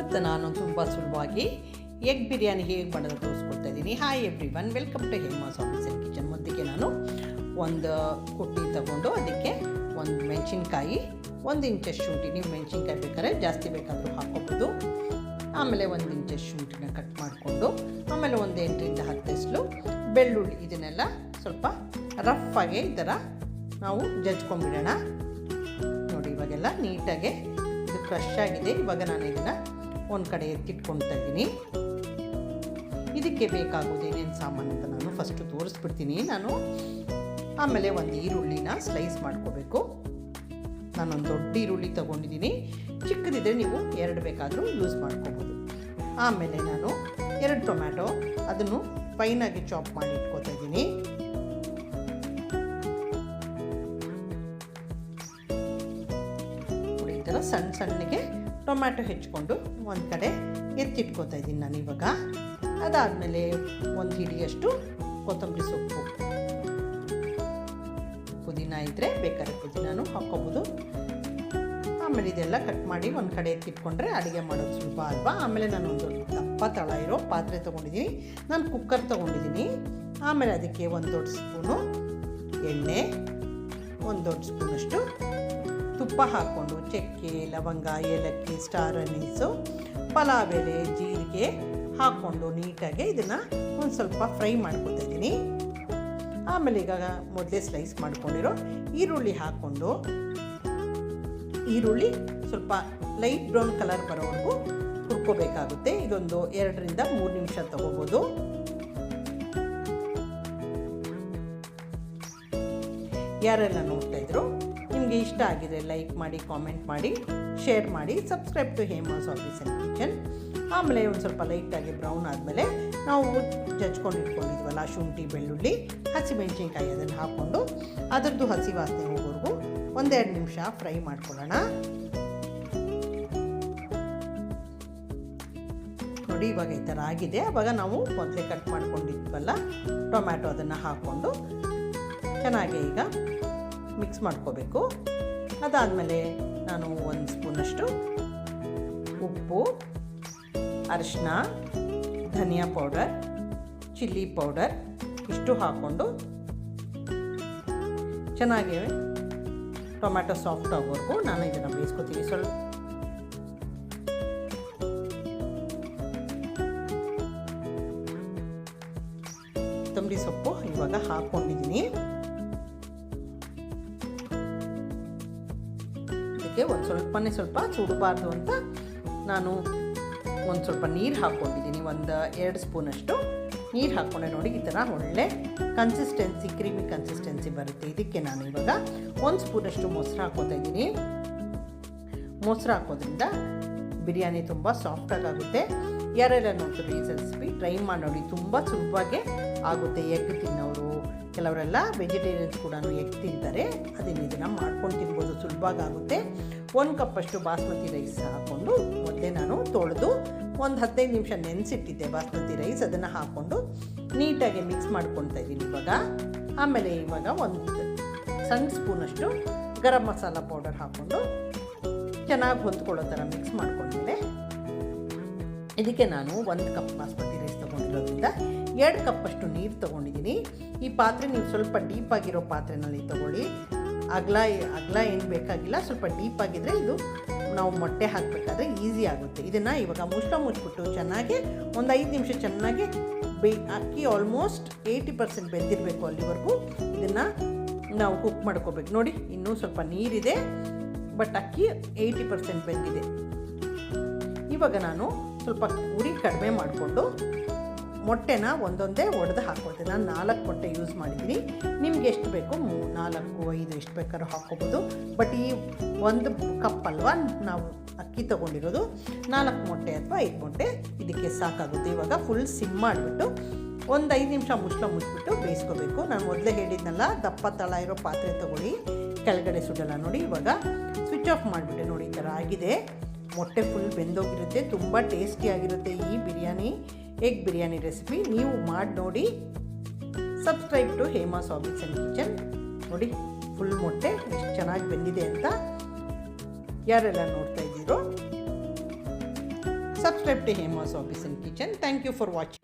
ಇವತ್ತು ನಾನು ತುಂಬ ಸುಲಭವಾಗಿ ಎಗ್ ಬಿರಿಯಾನಿ ಹೇಗೆ ಮಾಡೋದು ತೋರಿಸ್ಕೊಡ್ತಾ ಇದ್ದೀನಿ. Hi everyone, welcome to Hema's office kitchen. ಮೊದಲಿಗೆ ನಾನು ಒಂದು ಕುಟ್ಟಿ ತಗೊಂಡು ಅದಕ್ಕೆ ಒಂದು ಮೆಣಸಿನ್ಕಾಯಿ, 1 ಇಂಚಷ್ಟು ಶುಂಠಿ, ನೀವು ಮೆಣಸಿನ್ಕಾಯಿ ಬೇಕಾದ್ರೆ ಜಾಸ್ತಿ ಬೇಕಾದರೂ ಹಾಕ್ಕೋಬೋದು. ಆಮೇಲೆ 1 ಇಂಚಷ್ಟು ಶುಂಠಿನ ಕಟ್ ಮಾಡಿಕೊಂಡು, ಆಮೇಲೆ ಒಂದು 8ರಿಂದ 10 ಎಸ್ಲು ಬೆಳ್ಳುಳ್ಳಿ, ಇದನ್ನೆಲ್ಲ ಸ್ವಲ್ಪ ರಫಾಗೆ ಈ ಥರ ನಾವು ಜಜ್ಕೊಂಡ್ಬಿಡೋಣ. ನೋಡಿ, ಇವಾಗೆಲ್ಲ ನೀಟಾಗೆ ಇದು ಕ್ರಷ್ ಆಗಿದೆ. ಇವಾಗ ನಾನು ಇದನ್ನು ಒಂದು ಕಡೆ ಎತ್ತಿಟ್ಕೊಳ್ತಾ ಇದ್ದೀನಿ. ಇದಕ್ಕೆ ಬೇಕಾಗೋದು ಏನೇನು ಸಾಮಾನು ಅಂತ ನಾನು ಫಸ್ಟು ತೋರಿಸ್ಬಿಡ್ತೀನಿ ನಾನು. ಆಮೇಲೆ ಒಂದು ಈರುಳ್ಳಿನ ಸ್ಲೈಸ್ ಮಾಡ್ಕೋಬೇಕು. ನಾನೊಂದು ದೊಡ್ಡ ಈರುಳ್ಳಿ ತೊಗೊಂಡಿದ್ದೀನಿ, ಚಿಕ್ಕದಿದ್ದರೆ ನೀವು 2 ಬೇಕಾದರೂ ಯೂಸ್ ಮಾಡ್ಕೋಬೋದು. ಆಮೇಲೆ ನಾನು 2 ಟೊಮ್ಯಾಟೊ, ಅದನ್ನು ಫೈನಾಗಿ ಚಾಪ್ ಮಾಡಿ ಇಟ್ಕೋತಾ ಇದ್ದೀನಿ. ಈ ಥರ ಸಣ್ಣ ಸಣ್ಣಗೆ ಟೊಮ್ಯಾಟೊ ಹೆಚ್ಚಿಕೊಂಡು ಒಂದು ಕಡೆ ಎತ್ತಿಟ್ಕೋತಾ ಇದ್ದೀನಿ ನಾನು ಇವಾಗ. ಅದಾದಮೇಲೆ 1 ಹಿಡಿಯಷ್ಟು ಕೊತ್ತಂಬರಿ ಸೊಪ್ಪು, ಪುದೀನ ಇದ್ದರೆ ಬೇಕಾದ್ರೆ ಪುದೀನೂ ಹಾಕ್ಕೋಬೋದು. ಆಮೇಲೆ ಇದೆಲ್ಲ ಕಟ್ ಮಾಡಿ ಒಂದು ಕಡೆ ಎತ್ತಿಟ್ಕೊಂಡ್ರೆ ಅಡುಗೆ ಮಾಡೋದು ಸುಲಭ ಅಲ್ವಾ. ಆಮೇಲೆ ನಾನು ಒಂದು ದಪ್ಪ ತಳ ಇರೋ ಪಾತ್ರೆ ತೊಗೊಂಡಿದ್ದೀನಿ, ನಾನು ಕುಕ್ಕರ್ ತೊಗೊಂಡಿದ್ದೀನಿ. ಆಮೇಲೆ ಅದಕ್ಕೆ 1 ದೊಡ್ಡ ಸ್ಪೂನು ಎಣ್ಣೆ, 1 ದೊಡ್ಡ ಸ್ಪೂನಷ್ಟು ತುಪ್ಪ ಹಾಕ್ಕೊಂಡು ಚಕ್ಕೆ, ಲವಂಗ, ಏಲಕ್ಕಿ, ಸ್ಟಾರ್ ಅನೀಸು, ಪಲಾವ್ ಎಲೆ, ಜೀರಿಗೆ ಹಾಕ್ಕೊಂಡು ನೀಟಾಗಿ ಇದನ್ನು ಒಂದು ಸ್ವಲ್ಪ ಫ್ರೈ ಮಾಡ್ಕೊತಾ ಇದ್ದೀನಿ. ಆಮೇಲೆ ಈಗ ಮೊದಲೇ ಸ್ಲೈಸ್ ಮಾಡ್ಕೊಂಡಿರೋ ಈರುಳ್ಳಿ ಹಾಕ್ಕೊಂಡು, ಈರುಳ್ಳಿ ಸ್ವಲ್ಪ ಲೈಟ್ ಬ್ರೌನ್ ಕಲರ್ ಬರೋವರೆಗೂ ಹುರ್ಕೋಬೇಕಾಗುತ್ತೆ. ಇದೊಂದು 2ರಿಂದ 3 ನಿಮಿಷ ತಗೋಬೋದು. ಯಾರೆಲ್ಲ ನೋಡ್ತಾ ಇದ್ರು, ನಿಮಗೆ ಇಷ್ಟ ಆಗಿದೆ ಲೈಕ್ ಮಾಡಿ, ಕಾಮೆಂಟ್ ಮಾಡಿ, ಶೇರ್ ಮಾಡಿ, subscribe to Hema's office and kitchen. ಆಮೇಲೆ ಒಂದು ಸ್ವಲ್ಪ ಲೈಟಾಗಿ ಬ್ರೌನ್ ಆದಮೇಲೆ ನಾವು ಜಜ್ಕೊಂಡು ಇಟ್ಕೊಂಡಿದ್ವಲ್ಲ ಶುಂಠಿ, ಬೆಳ್ಳುಳ್ಳಿ, ಹಸಿಮೆಣಸಿನ್ಕಾಯಿ, ಅದನ್ನು ಹಾಕ್ಕೊಂಡು ಅದರದ್ದು ಹಸಿ ವಾಸನೆ ಹೋಗೋವರೆಗೂ 1-2 ನಿಮಿಷ ಫ್ರೈ ಮಾಡ್ಕೊಳ್ಳೋಣ. ನೋಡಿ, ಇವಾಗ ಈ ಥರ ಆಗಿದೆ. ಆವಾಗ ನಾವು ಮೊದಲೇ ಕಟ್ ಮಾಡ್ಕೊಂಡಿದ್ವಲ್ಲ ಟೊಮ್ಯಾಟೊ, ಅದನ್ನು ಹಾಕ್ಕೊಂಡು ಚೆನ್ನಾಗಿ ಈಗ ಮಿಕ್ಸ್ ಮಾಡ್ಕೋಬೇಕು. ಅದಾದಮೇಲೆ ನಾನು 1 ಸ್ಪೂನಷ್ಟು ಉಪ್ಪು, ಅರಿಶಿನ, ಧನಿಯಾ ಪೌಡರ್, ಚಿಲ್ಲಿ ಪೌಡರ್ ಇಷ್ಟು ಹಾಕ್ಕೊಂಡು ಚೆನ್ನಾಗಿ ಟೊಮ್ಯಾಟೊ ಸಾಫ್ಟ್ ಆಗೋವರೆಗೂ ನಾನು ಇದನ್ನು ಬೇಯಿಸ್ಕೊತೀನಿ. ಸ್ವಲ್ಪ ಕೊತ್ತಂಬರಿ ಸೊಪ್ಪು ಇವಾಗ ಹಾಕ್ಕೊಂಡಿದ್ದೀನಿ. ಇದಕ್ಕೆ ಒಂದು ಸ್ವಲ್ಪ ಸುಡಬಾರ್ದು ಅಂತ ನಾನು ಒಂದು ಸ್ವಲ್ಪ ನೀರು ಹಾಕ್ಕೊಂಡಿದ್ದೀನಿ. 2 ಸ್ಪೂನಷ್ಟು ನೀರು ಹಾಕ್ಕೊಂಡೆ. ನೋಡಿ, ಈ ಥರ ಒಳ್ಳೆ ಕನ್ಸಿಸ್ಟೆನ್ಸಿ, ಕ್ರೀಮಿ ಕನ್ಸಿಸ್ಟೆನ್ಸಿ ಬರುತ್ತೆ. ಇದಕ್ಕೆ ನಾನು ಇವಾಗ 1 ಸ್ಪೂನಷ್ಟು ಮೊಸರು ಹಾಕ್ಕೋತಾ ಇದ್ದೀನಿ. ಮೊಸರು ಹಾಕೋದ್ರಿಂದ ಬಿರಿಯಾನಿ ತುಂಬ ಸಾಫ್ಟಾಗಿ ಆಗುತ್ತೆ. ಯಾರೆಲ್ಲ ನೋಡ್ತಾರೆ ಈ ರೆಸಿಪಿ ಟ್ರೈ ಮಾಡಿ ನೋಡಿ, ತುಂಬ ಸುಲಭವಾಗಿ ಆಗುತ್ತೆ. ಎಗ್ ತಿನ್ನೋರು, ಕೆಲವರೆಲ್ಲ ವೆಜಿಟೇರಿಯನ್ಸ್ ಕೂಡ ಎಗ್ ತಿಂತಾರೆ, ಇದನ್ನು ಮಾಡ್ಕೊಂಡು ತಿನ್ಬೋದು, ಸುಲಭವಾಗಿ ಆಗುತ್ತೆ. 1 ಕಪ್ಪಷ್ಟು ಬಾಸ್ಮತಿ ರೈಸ್ ಹಾಕ್ಕೊಂಡು ಮೊದಲೇ ನಾನು ತೊಳೆದು ಒಂದು 15 ನಿಮಿಷ ನೆನೆಸಿಟ್ಟಿದ್ದೆ ಬಾಸ್ಮತಿ ರೈಸ್, ಅದನ್ನು ಹಾಕ್ಕೊಂಡು ನೀಟಾಗಿ ಮಿಕ್ಸ್ ಮಾಡ್ಕೊತಾ ಇದ್ದೀನಿ ಇವಾಗ. ಆಮೇಲೆ ಇವಾಗ 1 ಸಣ್ಣ ಸ್ಪೂನಷ್ಟು ಗರಂ ಮಸಾಲ ಪೌಡರ್ ಹಾಕ್ಕೊಂಡು ಚೆನ್ನಾಗಿ ಹೊಂದ್ಕೊಳ್ಳೋ ಥರ ಮಿಕ್ಸ್ ಮಾಡ್ಕೊಂಡ್ಮೇಲೆ ಇದಕ್ಕೆ ನಾನು 1 ಕಪ್ ಬಾಸ್ಮತಿ ರೈಸ್ ತೊಗೊಂಡಿರೋದ್ರಿಂದ 2 ಕಪ್ಪಷ್ಟು ನೀರು ತೊಗೊಂಡಿದ್ದೀನಿ. ಈ ಪಾತ್ರೆ ನೀವು ಸ್ವಲ್ಪ ಡೀಪಾಗಿರೋ ಪಾತ್ರೆನಲ್ಲಿ ತೊಗೊಳ್ಳಿ. ಅಗಲ ಏನು ಬೇಕಾಗಿಲ್ಲ, ಸ್ವಲ್ಪ ಡೀಪಾಗಿದ್ದರೆ ಇದು ನಾವು ಮೊಟ್ಟೆ ಹಾಕಬೇಕಾದ್ರೆ ಈಸಿ ಆಗುತ್ತೆ. ಇದನ್ನು ಇವಾಗ ಮುಚ್ಚಿಬಿಟ್ಟು ಚೆನ್ನಾಗಿ ಒಂದು 5 ನಿಮಿಷ ಚೆನ್ನಾಗಿ ಅಕ್ಕಿ ಆಲ್ಮೋಸ್ಟ್ 80% ಬೆಂದಿರಬೇಕು, ಅಲ್ಲಿವರೆಗೂ ಇದನ್ನು ನಾವು ಕುಕ್ ಮಾಡ್ಕೋಬೇಕು. ನೋಡಿ, ಇನ್ನೂ ಸ್ವಲ್ಪ ನೀರಿದೆ, ಬಟ್ ಅಕ್ಕಿ 80% ಬೆಂದಿದೆ. ಇವಾಗ ನಾನು ಸ್ವಲ್ಪ ಉರಿ ಕಡಿಮೆ ಮಾಡಿಕೊಂಡು ಮೊಟ್ಟೆನ ಒಂದೊಂದೇ ಒಡೆದು ಹಾಕ್ಕೊಳ್ತೀನಿ. ನಾನು 4 ಮೊಟ್ಟೆ ಯೂಸ್ ಮಾಡಿದ್ದೀನಿ. ನಿಮ್ಗೆ ಎಷ್ಟು ಬೇಕು 4, 5 ಎಷ್ಟು ಬೇಕಾದ್ರೂ ಹಾಕ್ಕೋಬೋದು. ಬಟ್ ಈ 1 ಕಪ್ ಅಲ್ವಾ ನಾವು ಅಕ್ಕಿ ತೊಗೊಂಡಿರೋದು, 4 ಮೊಟ್ಟೆ ಅಥವಾ 5 ಮೊಟ್ಟೆ ಇದಕ್ಕೆ ಸಾಕಾಗುತ್ತೆ. ಇವಾಗ ಫುಲ್ ಸಿಮ್ ಮಾಡಿಬಿಟ್ಟು ಒಂದು 5 ನಿಮಿಷ ಮುಚ್ಚಿಬಿಟ್ಟು ಬೇಯಿಸ್ಕೋಬೇಕು. ನಾನು ಮೊದಲೇ ಹೇಳಿದ್ನಲ್ಲ, ದಪ್ಪ ತಳ ಇರೋ ಪಾತ್ರೆ ತೊಗೊಳ್ಳಿ, ಕೆಳಗಡೆ ಸುಡಲ್ಲ. ನೋಡಿ, ಇವಾಗ ಸ್ವಿಚ್ ಆಫ್ ಮಾಡಿಬಿಟ್ಟೆ. ನೋಡಿ, ಈ ಥರ ಆಗಿದೆ. ಮೊಟ್ಟೆ ಫುಲ್ ಬೆಂದೋಗಿರುತ್ತೆ, ತುಂಬ ಟೇಸ್ಟಿಯಾಗಿರುತ್ತೆ ಈ ಬಿರಿಯಾನಿ, ಎಗ್ ಬಿರಿಯಾನಿ ರೆಸಿಪಿ. ನೀವು ಮಾಡಿ ನೋಡಿ. Subscribe to Hema's office and kitchen. ನೋಡಿ, ಫುಲ್ ಮೊಟ್ಟೆ ಎಷ್ಟು ಚೆನ್ನಾಗಿ ಬೆಂದಿದೆ ಅಂತ ಯಾರೆಲ್ಲ ನೋಡ್ತಾ ಇದ್ದೀರೋ Subscribe to Hema's Hobbies in Kitchen. Thank you for watching.